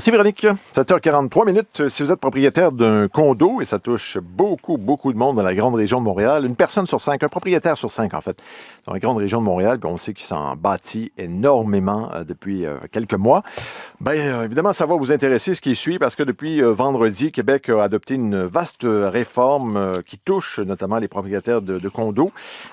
Merci Véronique. 7h43 minutes. Si vous êtes propriétaire d'un condo, et ça touche beaucoup de monde dans la grande région de Montréal, une personne sur 5, un propriétaire sur 5 en fait, dans la grande région de Montréal, puis on sait qu'il s'en bâtit énormément depuis quelques mois. Bien, évidemment, ça va vous intéresser ce qui suit parce que depuis vendredi, Québec a adopté une vaste réforme qui touche notamment les propriétaires de condos.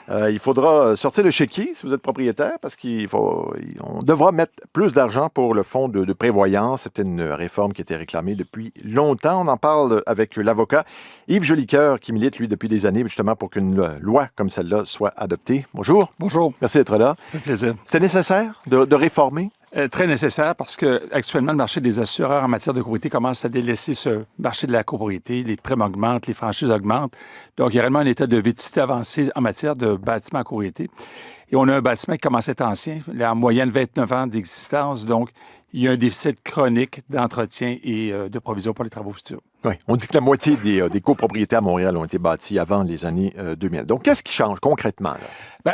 Il faudra sortir le chéquier si vous êtes propriétaire parce on devra mettre plus d'argent pour le fonds de prévoyance. C'était une réforme qui était réclamée depuis longtemps. On en parle avec l'avocat Yves Jolicoeur qui milite, lui, depuis des années justement pour qu'une loi comme celle-là soit adoptée. Bonjour. Bonjour. Merci d'être là. Un plaisir. C'est nécessaire de réformer? Très nécessaire parce que actuellement, le marché des assureurs en matière de copropriété commence à délaisser ce marché de la copropriété. Les prêts augmentent, les franchises augmentent. Donc, il y a réellement un état de vétusté avancé en matière de bâtiment à copropriété. Et on a un bâtiment qui commence à être ancien, il a en moyenne 29 ans d'existence. Donc, il y a un déficit chronique d'entretien et de provision pour les travaux futurs. Oui, on dit que la moitié des copropriétés à Montréal ont été bâties avant les années 2000. Donc, qu'est-ce qui change concrètement,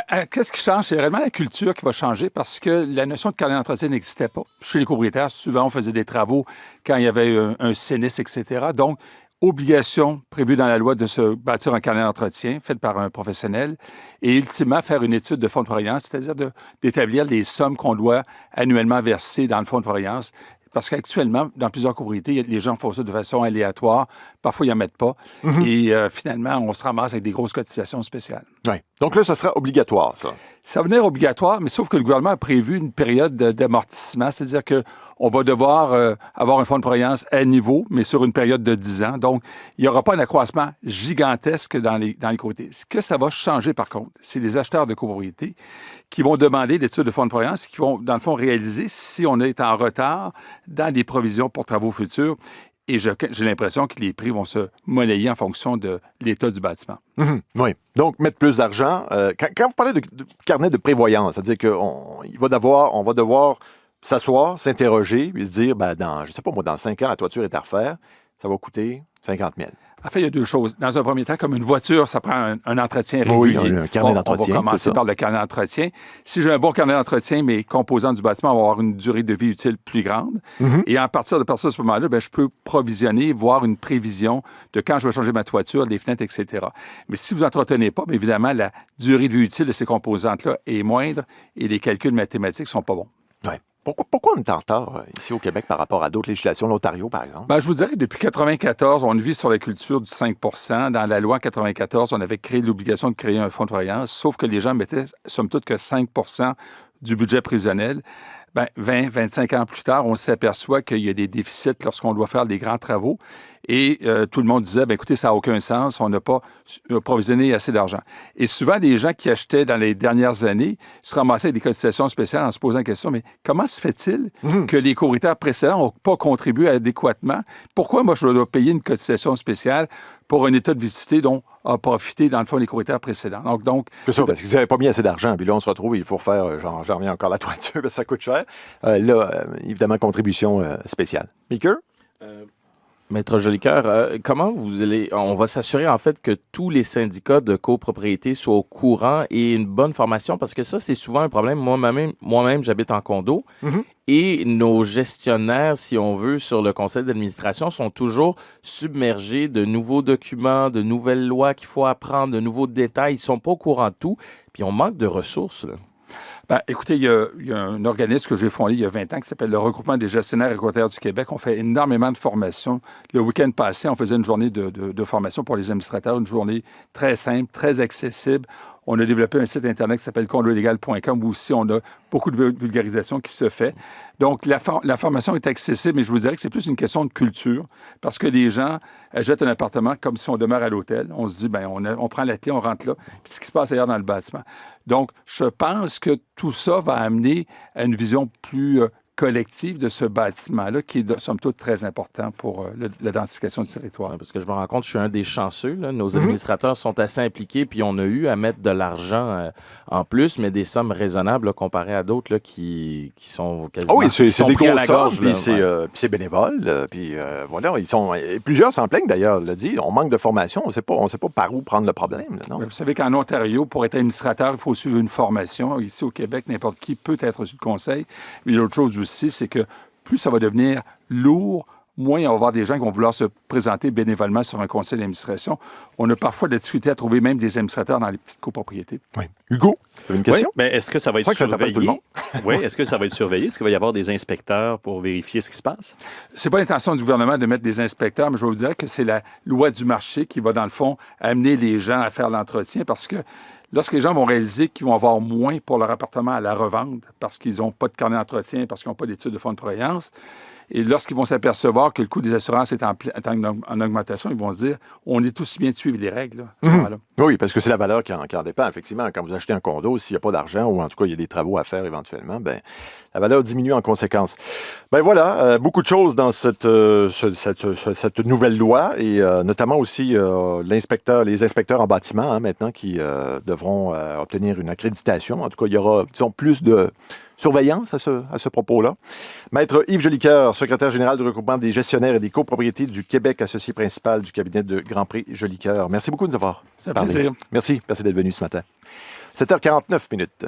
là? Qu'est-ce qui change? C'est vraiment la culture qui va changer parce que la notion de carnet d'entretien n'existait pas. Chez les copropriétaires, souvent, on faisait des travaux quand il y avait un sinistre, etc. Donc, obligation prévue dans la loi de se bâtir un carnet d'entretien fait par un professionnel et ultimement faire une étude de fonds de prévoyance, c'est-à-dire d'établir les sommes qu'on doit annuellement verser dans le fonds de prévoyance. Parce qu'actuellement, dans plusieurs copropriétés, les gens font ça de façon aléatoire. Parfois, ils n'en mettent pas. Et finalement, on se ramasse avec des grosses cotisations spéciales. Oui. Donc là, ça sera obligatoire, ça. Ça va devenir obligatoire, mais sauf que le gouvernement a prévu une période d'amortissement, c'est-à-dire qu'on va devoir avoir un fonds de prévoyance à niveau, mais sur une période de 10 ans. Donc, il n'y aura pas un accroissement gigantesque dans les copropriétés. Ce que ça va changer, par contre, c'est les acheteurs de copropriétés qui vont demander l'étude de fonds de prévoyance, qui vont, dans le fond, réaliser si on est en retard dans des provisions pour travaux futurs. Et j'ai l'impression que les prix vont se monnayer en fonction de l'état du bâtiment. Oui. Donc, mettre plus d'argent. Quand vous parlez de carnet de prévoyance, c'est-à-dire qu'on va devoir s'asseoir, s'interroger et se dire, je ne sais pas, moi, dans 5 ans, la toiture est à refaire, ça va coûter 50 000. En fait, il y a deux choses. Dans un premier temps, comme une voiture, ça prend un entretien régulier. Oui, un carnet d'entretien. On va commencer par le carnet d'entretien. Si j'ai un bon carnet d'entretien, mes composants du bâtiment vont avoir une durée de vie utile plus grande. Et à partir de ce moment-là, je peux provisionner, voir une prévision de quand je vais changer ma toiture, les fenêtres, etc. Mais si vous n'entretenez pas, bien évidemment, la durée de vie utile de ces composantes-là est moindre et les calculs mathématiques ne sont pas bons. Oui. Pourquoi on est en retard ici au Québec par rapport à d'autres législations, l'Ontario, par exemple? Je vous dirais que depuis 1994, on vit sur la culture du 5 % Dans la loi 1994, on avait créé l'obligation de créer un fonds de prévoyance, sauf que les gens mettaient, somme toute, que 5 % du budget prévisionnel. 20, 25 ans plus tard, on s'aperçoit qu'il y a des déficits lorsqu'on doit faire des grands travaux. Et tout le monde disait, écoutez, ça n'a aucun sens, on n'a pas provisionné assez d'argent. Et souvent, les gens qui achetaient dans les dernières années se ramassaient avec des cotisations spéciales en se posant la question, mais comment se fait-il que les copropriétaires précédents n'ont pas contribué adéquatement? Pourquoi moi, je dois payer une cotisation spéciale pour un état de vétusté dont a profité, dans le fond, les copropriétaires précédents? Donc, c'est ça, parce qu'ils n'avaient pas mis assez d'argent. Puis là, on se retrouve, il faut refaire, j'en reviens encore la toiture, parce que ça coûte cher. Évidemment, contribution spéciale. Meeker? Maître Jolicoeur, comment on va s'assurer en fait que tous les syndicats de copropriété soient au courant et une bonne formation, parce que ça, c'est souvent un problème. Moi-même, j'habite en condo et nos gestionnaires, si on veut, sur le conseil d'administration sont toujours submergés de nouveaux documents, de nouvelles lois qu'il faut apprendre, de nouveaux détails. Ils ne sont pas au courant de tout, puis on manque de ressources, là. Écoutez, il y a un organisme que j'ai fondé il y a 20 ans qui s'appelle le Regroupement des gestionnaires équitaires du Québec. On fait énormément de formations. Le week-end passé, on faisait une journée de formation pour les administrateurs, une journée très simple, très accessible. On a développé un site Internet qui s'appelle condolégal.com où aussi on a beaucoup de vulgarisation qui se fait. Donc, la formation est accessible, mais je vous dirais que c'est plus une question de culture parce que les gens achètent un appartement comme si on demeure à l'hôtel. On se dit, on prend la clé, on rentre là, puis ce qui se passe ailleurs dans le bâtiment. Donc, je pense que tout ça va amener à une vision plus collective de ce bâtiment-là, qui est, somme toute, très important pour la densification du territoire. Parce que je me rends compte, je suis un des chanceux. Là. Nos administrateurs sont assez impliqués, puis on a eu à mettre de l'argent en plus, mais des sommes raisonnables là, comparées à d'autres là, qui sont quasiment... Ah oui, c'est des grosses sommes, puis ouais. c'est bénévole. Puis voilà, plusieurs s'en plaignent d'ailleurs, l'a dit. On manque de formation, on ne sait pas par où prendre le problème. Là, non? Vous savez qu'en Ontario, pour être administrateur, il faut suivre une formation. Ici, au Québec, n'importe qui peut être reçu de conseil. Mais l'autre chose aussi, c'est que plus ça va devenir lourd, moins on va avoir des gens qui vont vouloir se présenter bénévolement sur un conseil d'administration. On a parfois de la difficulté à trouver même des administrateurs dans les petites copropriétés. Oui. Hugo, tu avais une question? Oui, mais est-ce que ça va être C'est vrai que ça t'appelle tout le surveillé? monde. Oui, est-ce que ça va être surveillé? Est-ce qu'il va y avoir des inspecteurs pour vérifier ce qui se passe? C'est pas l'intention du gouvernement de mettre des inspecteurs, mais je vais vous dire que c'est la loi du marché qui va, dans le fond, amener les gens à faire l'entretien parce que lorsque les gens vont réaliser qu'ils vont avoir moins pour leur appartement à la revente parce qu'ils n'ont pas de carnet d'entretien, parce qu'ils n'ont pas d'études de fonds de prévoyance, et lorsqu'ils vont s'apercevoir que le coût des assurances est en augmentation, ils vont se dire on est tous bien de suivre les règles. Là, à ce moment-là. Oui, parce que c'est la valeur qui en dépend, effectivement. Quand vous achetez un condo, s'il n'y a pas d'argent ou en tout cas, il y a des travaux à faire éventuellement, ben la valeur diminue en conséquence. Ben voilà, beaucoup de choses dans cette nouvelle loi et notamment aussi les inspecteurs en bâtiment maintenant qui devront obtenir une accréditation. En tout cas, il y aura, disons, plus de surveillance à ce propos-là. Maître Yves Jolicoeur, secrétaire général du regroupement des gestionnaires et des copropriétés du Québec, associé principal du cabinet de Grand Prix Jolicoeur. Merci beaucoup de nous avoir C'est un parlé. plaisir. Merci d'être venu ce matin. 7h49 minutes.